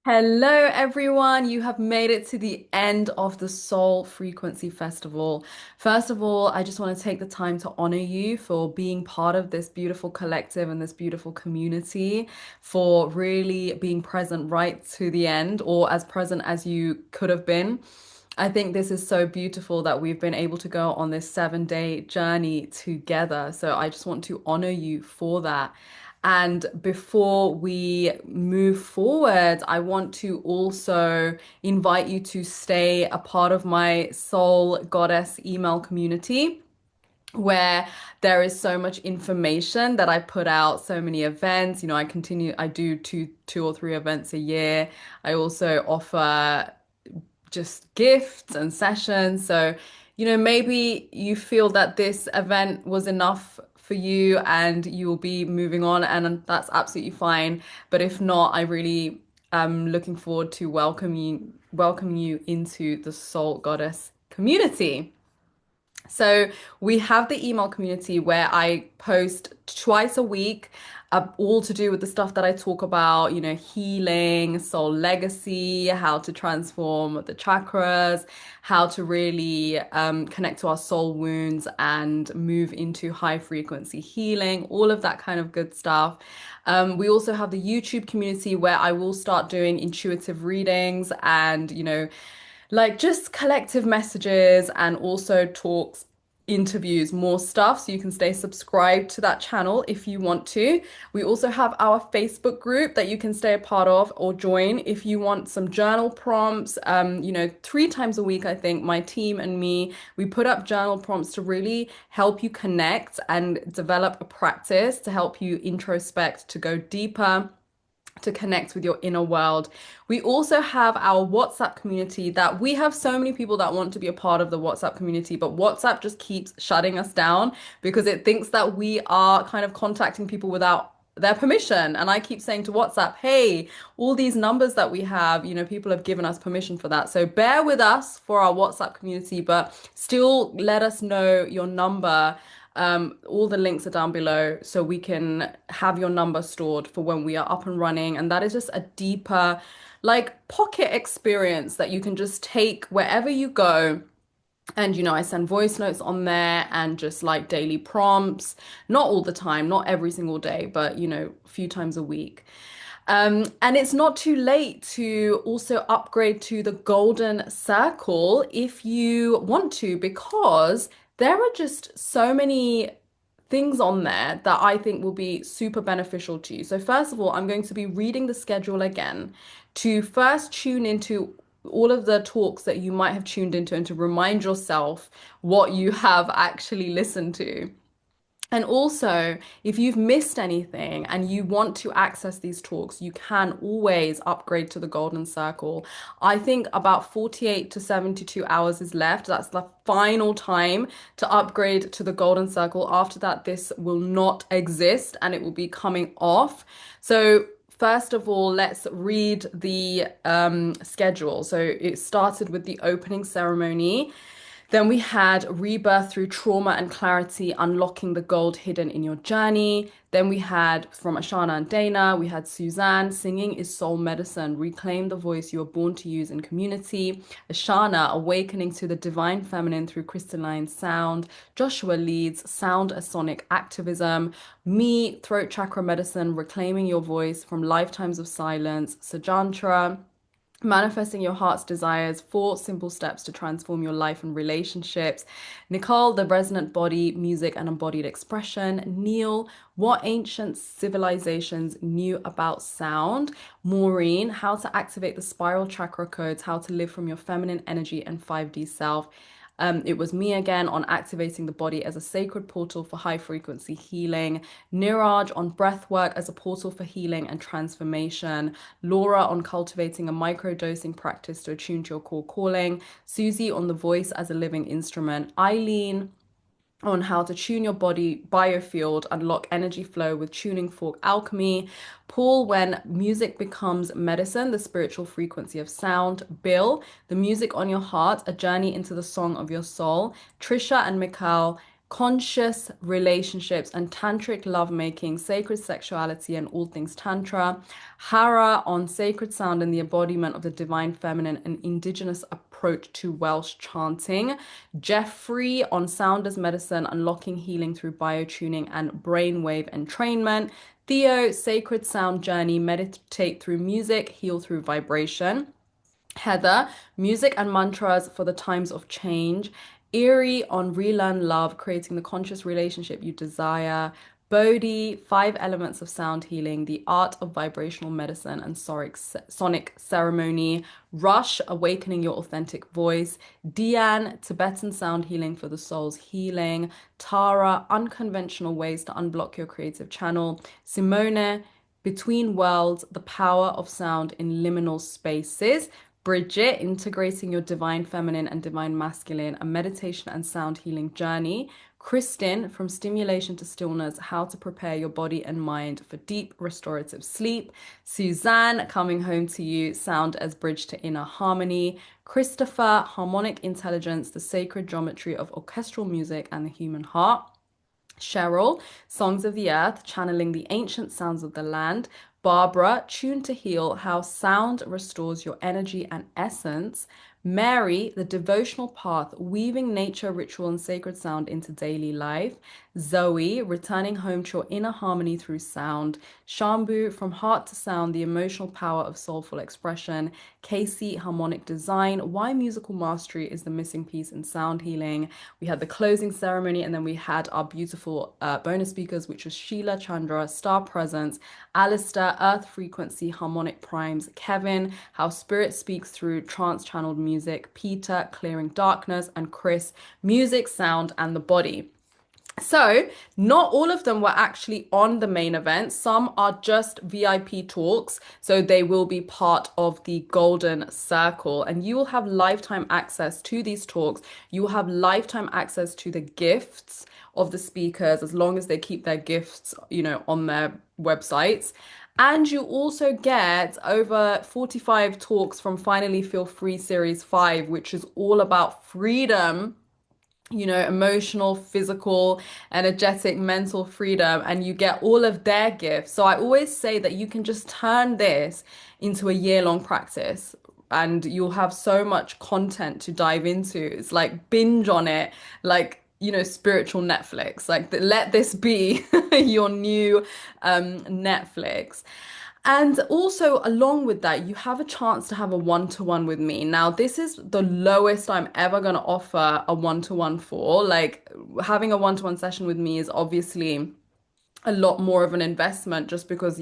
Hello, everyone. You have made it to the end of the Soul Frequency Festival. First of all, I just want to take the time to honor you for being part of this beautiful collective and this beautiful community, for really being present right to the end, or as present as you could have been. I think this is so beautiful that we've been able to go on this 7 day journey together. So I just want to honor you for that. And before we move forward, I want to also invite you to stay a part of my Soul Goddess email community, where there is so much information that I put out, so many events. I do two or three events a year. I also offer just gifts and sessions. So, maybe you feel that this event was enough for you and you will be moving on, and that's absolutely fine. But if not, I really am looking forward to welcome you into the Soul Goddess community. So we have the email community where I post twice a week, all to do with the stuff that I talk about, healing, soul legacy, how to transform the chakras, how to really connect to our soul wounds and move into high frequency healing, all of that kind of good stuff. We also have the YouTube community where I will start doing intuitive readings and, like just collective messages and also talks, interviews, more stuff. So you can stay subscribed to that channel if you want to. We also have our Facebook group that you can stay a part of or join if you want some journal prompts. 3 times a week, I think my team and me, we put up journal prompts to really help you connect and develop a practice to help you introspect, to go deeper, to connect with your inner world. We also have our WhatsApp community that we have so many people that want to be a part of the WhatsApp community, but WhatsApp just keeps shutting us down because it thinks that we are kind of contacting people without their permission. And I keep saying to WhatsApp, hey, all these numbers that we have, people have given us permission for that. So bear with us for our WhatsApp community, but still let us know your number. All the links are down below so we can have your number stored for when we are up and running. And that is just a deeper, like, pocket experience that you can just take wherever you go. And, I send voice notes on there and just like daily prompts, not all the time, not every single day, but, a few times a week. And it's not too late to also upgrade to the Golden Circle if you want to, because there are just so many things on there that I think will be super beneficial to you. So, first of all, I'm going to be reading the schedule again to first tune into all of the talks that you might have tuned into and to remind yourself what you have actually listened to. And also, if you've missed anything and you want to access these talks, you can always upgrade to the Golden Circle. I think about 48 to 72 hours is left. That's the final time to upgrade to the Golden Circle. After that, this will not exist and it will be coming off. So, first of all, let's read the schedule. So, it started with the opening ceremony. Then we had rebirth through trauma and clarity, unlocking the gold hidden in your journey. Then we had from Ashana and Dana, we had Suzanne, singing is soul medicine, reclaim the voice you were born to use in community. Ashana, awakening to the divine feminine through crystalline sound. Joshua leads sound as sonic activism. Me, throat chakra medicine, reclaiming your voice from lifetimes of silence. Sajantra, manifesting your heart's desires, 4 simple steps to transform your life and relationships. Nicole, the resonant body, music and embodied expression. Neil, what ancient civilizations knew about sound. Maureen, how to activate the spiral chakra codes, how to live from your feminine energy and 5D self. It was me again on activating the body as a sacred portal for high frequency healing. Niraj on breath work as a portal for healing and transformation. Laura on cultivating a microdosing practice to attune to your core calling. Susie on the voice as a living instrument. Eileen on how to tune your body biofield, unlock energy flow with tuning fork alchemy. Paul, when music becomes medicine, the spiritual frequency of sound. Bill, the music on your heart, a journey into the song of your soul. Trisha and Mikhail, conscious relationships and tantric lovemaking, sacred sexuality, and all things tantra. Hara on sacred sound and the embodiment of the divine feminine, an indigenous approach to Welsh chanting. Jeffrey on sound as medicine, unlocking healing through biotuning and brainwave entrainment. Theo, sacred sound journey, meditate through music, heal through vibration. Heather, music and mantras for the times of change. Erie on relearn love, creating the conscious relationship you desire. Bodhi, five elements of sound healing, the art of vibrational medicine and sonic ceremony. Rush, awakening your authentic voice. Diane, Tibetan sound healing for the soul's healing. Tara, unconventional ways to unblock your creative channel. Simone, between worlds, the power of sound in liminal spaces. Bridget, integrating your divine feminine and divine masculine, a meditation and sound healing journey. Kristen, from stimulation to stillness, how to prepare your body and mind for deep restorative sleep. Suzanne, coming home to you, sound as bridge to inner harmony. Christopher, harmonic intelligence, the sacred geometry of orchestral music and the human heart. Cheryl, Songs of the Earth, channeling the ancient sounds of the land. Barbara, Tune to Heal, how sound restores your energy and essence. Mary, The Devotional Path, weaving nature, ritual, and sacred sound into daily life. Zoe, returning home to your inner harmony through sound. Shambhu, From Heart to Sound, the emotional power of soulful expression. Casey, Harmonic Design, why musical mastery is the missing piece in sound healing. We had the closing ceremony, and then we had our beautiful bonus speakers, which was Sheila Chandra, Star Presence, Alistair, Earth Frequency, Harmonic Primes, Kevin, How Spirit Speaks Through Trance-Channeled Music, Peter, Clearing Darkness, and Chris, Music, Sound, and the Body. So, not all of them were actually on the main event. Some are just VIP talks. So, they will be part of the Golden Circle, and you will have lifetime access to these talks. You will have lifetime access to the gifts of the speakers as long as they keep their gifts, on their websites. And you also get over 45 talks from Finally Feel Free Series 5, which is all about freedom, emotional, physical, energetic, mental freedom, and you get all of their gifts. So I always say that you can just turn this into a year-long practice. And you'll have so much content to dive into. It's like binge on it, like, spiritual Netflix. Like, let this be your new Netflix. And also, along with that, you have a chance to have a one-to-one with me. Now, this is the lowest I'm ever going to offer a one-to-one for. Like, having a one-to-one session with me is obviously a lot more of an investment just because,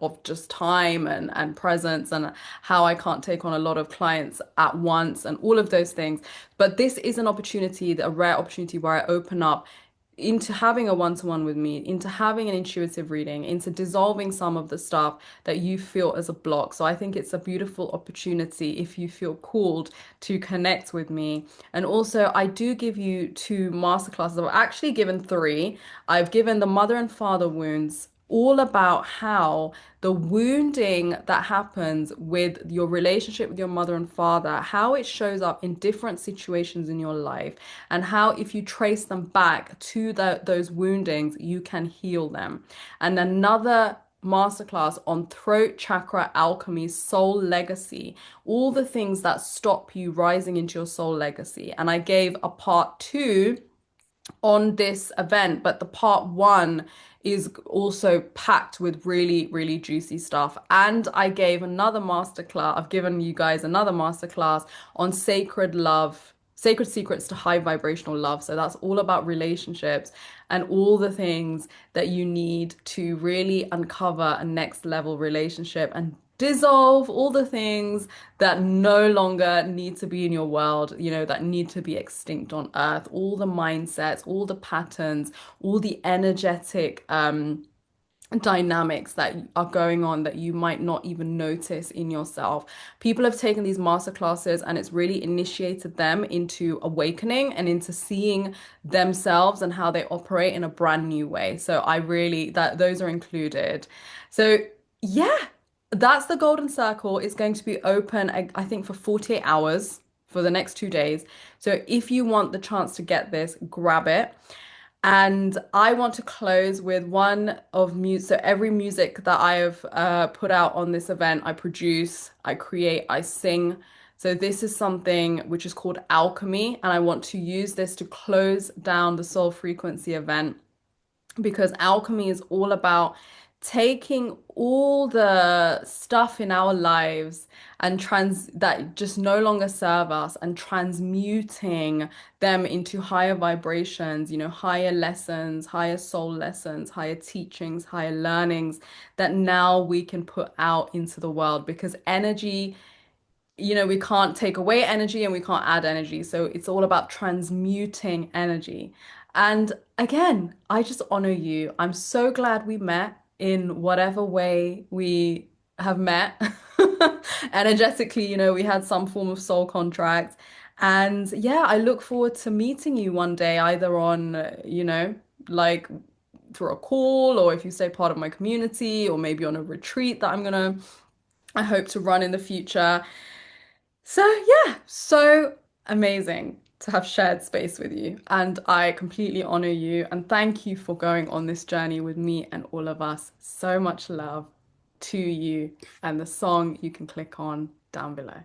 of just time and presence and how I can't take on a lot of clients at once and all of those things. But this is an opportunity, a rare opportunity where I open up into having a one-to-one with me, into having an intuitive reading, into dissolving some of the stuff that you feel as a block. So I think it's a beautiful opportunity if you feel called to connect with me. And also, I do give you 2 masterclasses. I've actually given 3. I've given the mother and father wounds, all about how the wounding that happens with your relationship with your mother and father, how it shows up in different situations in your life, and how if you trace them back to those woundings, you can heal them. And another masterclass on throat chakra alchemy, soul legacy, all the things that stop you rising into your soul legacy. And I gave a part 2 on this event, but the part 1 is also packed with really, really juicy stuff. And I gave another masterclass. I've given you guys another masterclass on sacred love, sacred secrets to high vibrational love. So that's all about relationships and all the things that you need to really uncover a next level relationship and dissolve all the things that no longer need to be in your world, that need to be extinct on earth, all the mindsets, all the patterns, all the energetic dynamics that are going on that you might not even notice in yourself. People have taken these masterclasses and it's really initiated them into awakening and into seeing themselves and how they operate in a brand new way. So I really, that those are included. So yeah, that's the Golden Circle. It's going to be open, I think, for 48 hours for the next 2 days. So if you want the chance to get this, grab it. And I want to close with one of music. So every music that I have put out on this event, I produce, I create, I sing. So this is something which is called alchemy, and I want to use this to close down the soul frequency event because alchemy is all about taking all the stuff in our lives and trans that just no longer serve us and transmuting them into higher vibrations, higher lessons, higher soul lessons, higher teachings, higher learnings that now we can put out into the world because energy, we can't take away energy and we can't add energy. So it's all about transmuting energy. And again, I just honor you. I'm so glad we met in whatever way we have met. Energetically, we had some form of soul contract. And yeah, I look forward to meeting you one day, either on, like through a call, or if you stay part of my community, or maybe on a retreat that I hope to run in the future. So, yeah, so amazing to have shared space with you. And I completely honor you. And thank you for going on this journey with me and all of us. So much love to you. And the song you can click on down below.